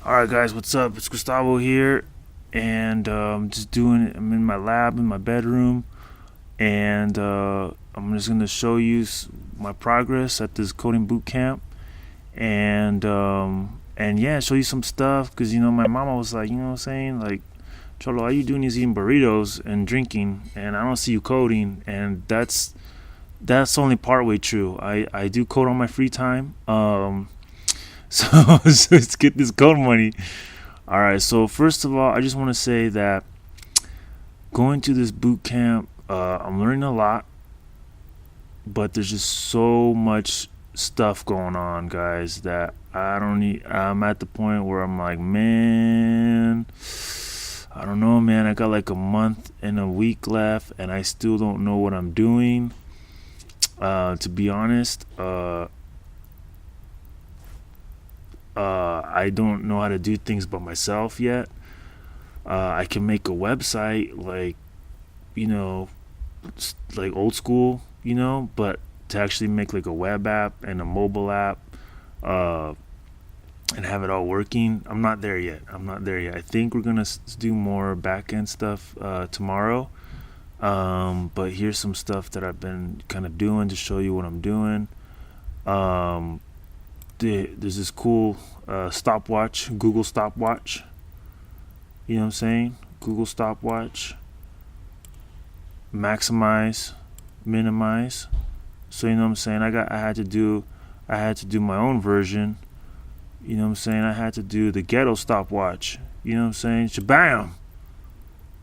All right, guys, what's up? It's Gustavo here, and just doing it. I'm in my lab in my bedroom, and I'm just gonna show you my progress at this coding boot camp, and yeah, show you some stuff because my mama was like, what I'm saying, like, Cholo, all you doing is eating burritos and drinking, and I don't see you coding, and that's only partway true. I do code on my free time. So, so let's get this code money. All right. So first of all, I just want to say that going to this boot camp, I'm learning a lot, but there's just so much stuff going on, guys, that I don't need. I'm at the point where I'm like, man, I don't know, man. I got like a month and a week left, and I still don't know what I'm doing. To be honest, I don't know how to do things by myself yet. I can make a website you know, like old school, but to actually make like a web app and a mobile app, uh, and have it all working, I'm not there yet. I think we're gonna do more back end stuff tomorrow. But here's some stuff that I've been kind of doing to show you what I'm doing. Um, there's this cool stopwatch, Google stopwatch. You know what I'm saying? Google stopwatch, maximize, minimize. So you know what I'm saying? I had to do my own version. You know what I'm saying? I had to do the ghetto stopwatch. You know what I'm saying? Shabam!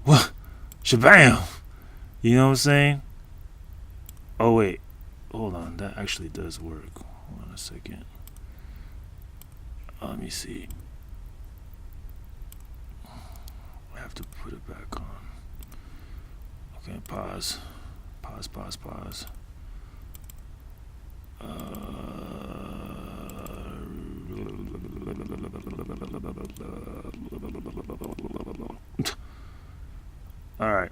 What? Shabam! You know what I'm saying? Oh wait, hold on. That actually does work. Hold on a second. Let me see. I have to put it back on. Okay, pause. Pause. All right.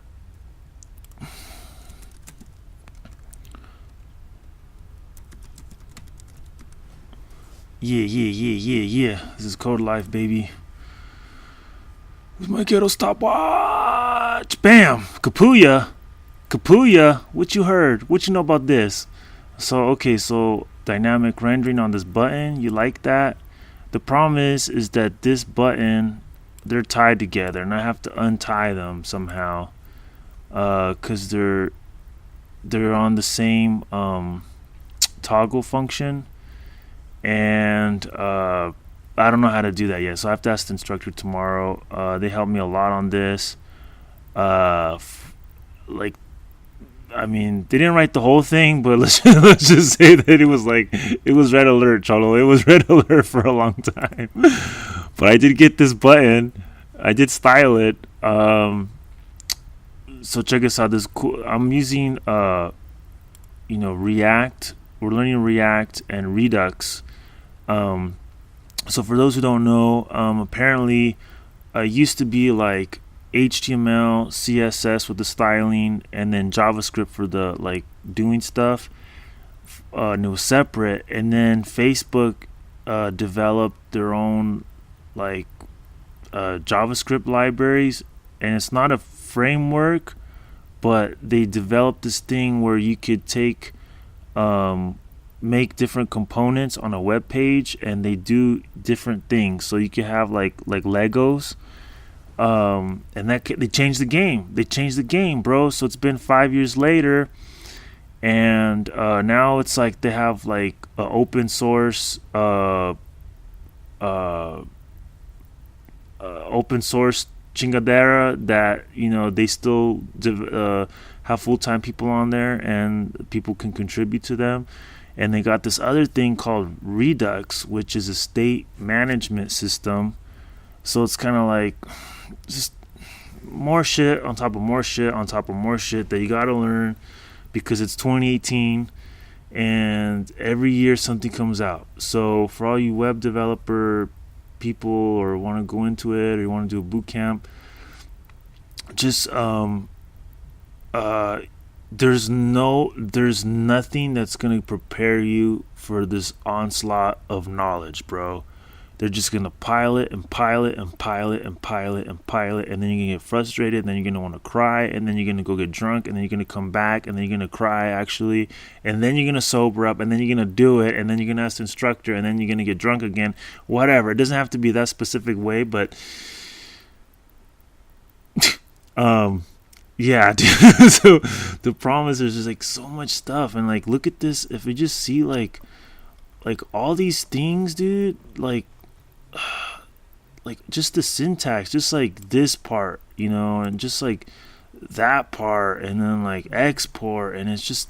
Yeah. This is Code Life, baby. Where's my ghetto stopwatch? Bam! Kapuya, what you heard? What you know about this? So dynamic rendering on this button, you like that? The problem is that this button, they're tied together, and I have to untie them somehow, cause they're on the same toggle function, and I don't know how to do that yet. So I have to ask the instructor tomorrow. They helped me a lot on this. Like, I mean, they didn't write the whole thing, but let's just say that it was red alert, Cholo. It was red alert for a long time. But I did get this button. I did style it. So check this out. This cool. I'm using React. We're learning React and Redux. Um, so for those who don't know, apparently, it used to be like HTML, CSS with the styling, and then JavaScript for the like doing stuff. And it was separate. And then Facebook developed their own like JavaScript libraries, and it's not a framework, but they developed this thing where you could make different components on a web page, and they do different things. So you could have like Legos, and they changed the game. They changed the game, bro. So it's been 5 years later, and now it's like they have like a open source, uh, open source chingadera that they still have full-time people on there, and people can contribute to them. And they got this other thing called Redux, which is a state management system. So it's kind of like just more shit on top of more shit on top of more shit that you got to learn, because it's 2018 and every year something comes out. So for all you web developer people, or want to go into it, or you want to do a boot camp, just uh there's nothing that's going to prepare you for this onslaught of knowledge, bro. they're just gonna pile it and pile it and pile it and pile it and pile it, and then you're gonna get frustrated, and then you're gonna want to cry, and then you're gonna go get drunk, and then you're gonna come back, and then you're gonna cry actually, and then you're gonna sober up, and then you're gonna do it, and then you're gonna ask the instructor, and then you're gonna get drunk again. Whatever. It doesn't have to be that specific way, but yeah, dude. So the problem is there's just like so much stuff, and like look at this. If we just see like all these things, dude, like just the syntax, just like this part, and just like that part, and then like export, and it's just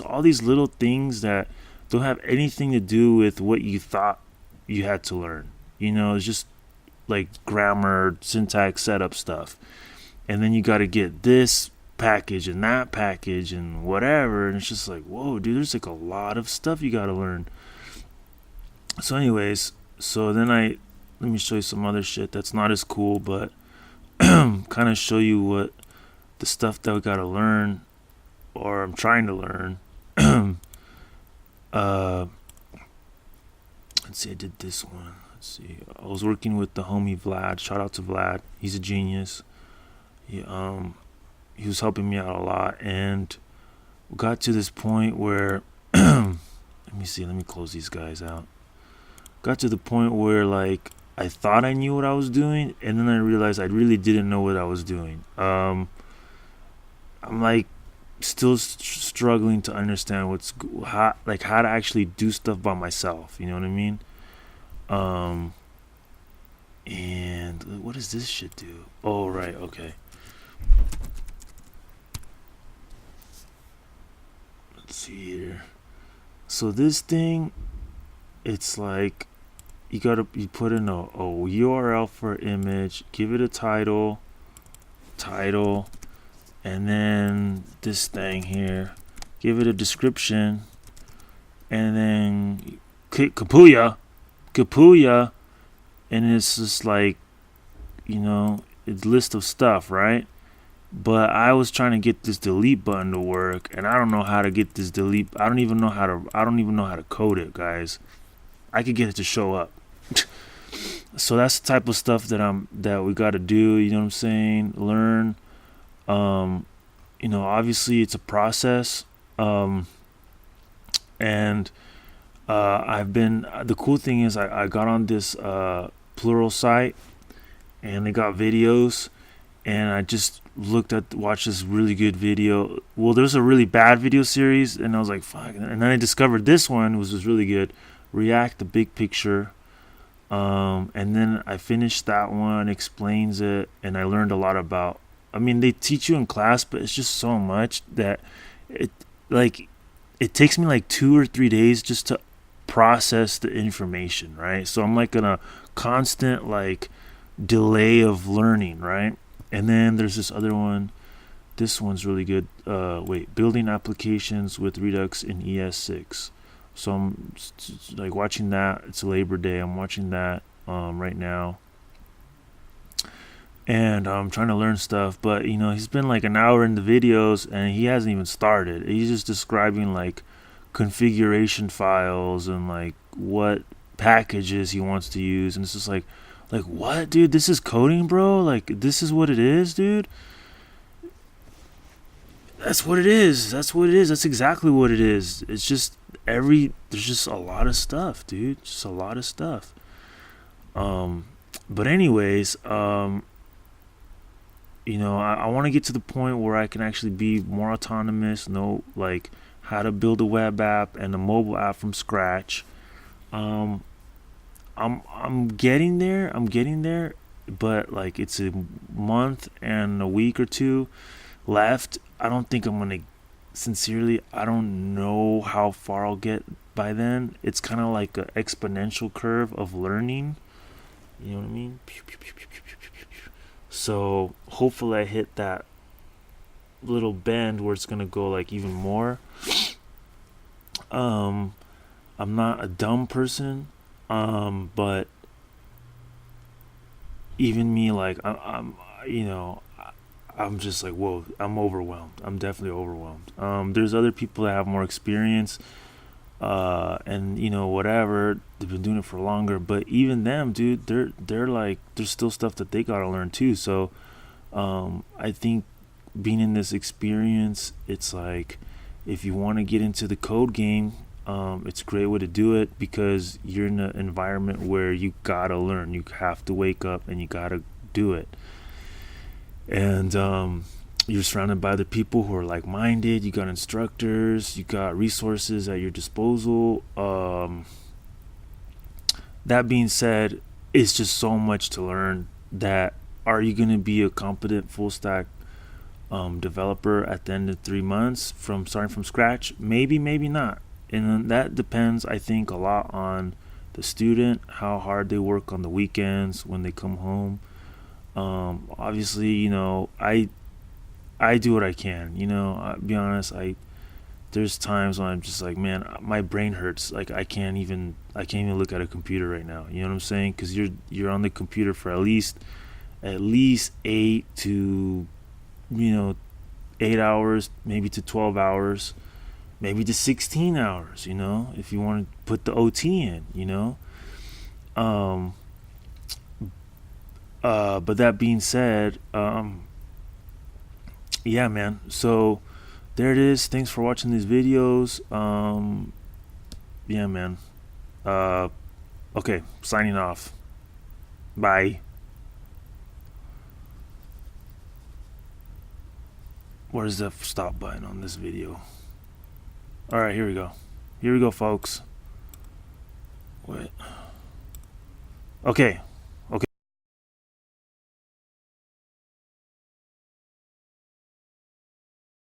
all these little things that don't have anything to do with what you thought you had to learn. It's just like grammar, syntax, setup stuff. And then you got to get this package and that package and whatever, and it's just like, whoa, dude, there's like a lot of stuff you got to learn. So anyways, let me show you some other shit that's not as cool, but kind of show you what the stuff that we got to learn, or I'm trying to learn. Let's see, I did this one. Let's see, I was working with the homie Vlad. Shout out to Vlad, he's a genius. He was helping me out a lot, and we got to this point where let me close these guys out. Got to the point where like I thought I knew what I was doing, and then I realized I really didn't know what I was doing. I'm like still struggling to understand how to actually do stuff by myself. You know what I mean? And what does this shit do? Oh, right, okay. Let's see here. So this thing, it's like you put in a URL for an image, give it a title, and then this thing here, give it a description, and then click Kapuya, and it's just like, it's a list of stuff, right? But I was trying to get this delete button to work, and I don't know how to get this delete. I don't even know how to code it, guys. I could get it to show up. So that's the type of stuff that we got to do. You know what I'm saying? Learn. Obviously it's a process. And the cool thing is I got on this Plural site, and they got videos, and I just watched this really good video. Well, there's a really bad video series, and I was like, fuck. And then I discovered this one was really good. React the big picture. And then I finished that one, explains it, and I learned a lot about, they teach you in class, but it's just so much that it takes me like 2 or 3 days just to process the information, right? So I'm like in a constant like delay of learning, right? And then there's this other one. This one's really good. Building applications with Redux in ES6. So I'm like watching that. It's Labor Day. I'm watching that right now, and I'm trying to learn stuff. But he's been like an hour in the videos, and he hasn't even started. He's just describing like configuration files and like what packages he wants to use, and it's just like what, dude? This is coding, bro. Like this is what it is, dude. That's what it is. That's exactly what it is. It's just there's just a lot of stuff, dude. Just a lot of stuff. But anyways, I want to get to the point where I can actually be more autonomous, know like how to build a web app and a mobile app from scratch. I'm getting there, but like it's a month and a week or two left. I don't think I'm gonna, sincerely, I don't know how far I'll get by then. It's kind of like an exponential curve of learning. You know what I mean? So hopefully I hit that little bend where it's gonna go like even more. I'm not a dumb person, but even me, like I'm just like, whoa, I'm overwhelmed. I'm definitely overwhelmed. There's other people that have more experience. and whatever, they've been doing it for longer. But even them, dude, they're like, there's still stuff that they gotta learn too. So I think being in this experience, it's like, if you want to get into the code game, it's a great way to do it, because you're in an environment where you gotta learn. You have to wake up and you gotta do it. And you're surrounded by the people who are like-minded. You got instructors, you got resources at your disposal. That being said, it's just so much to learn. That, are you going to be a competent full stack developer at the end of 3 months from starting from scratch? Maybe, maybe not. And that depends, I think, a lot on the student, how hard they work on the weekends when they come home. Obviously, I do what I can. I'll be honest. There's times when I'm just like, man, my brain hurts. Like, I can't even look at a computer right now. You know what I'm saying? Because you're on the computer for at least 8 hours, maybe to 12 hours, maybe to 16 hours. If you want to put the OT in. Um, but that being said, yeah, man. So there it is. Thanks for watching these videos. Yeah, man. Uh, okay, signing off. Bye. Where's the stop button on this video? All right, here we go. Here we go, folks. Wait. Okay.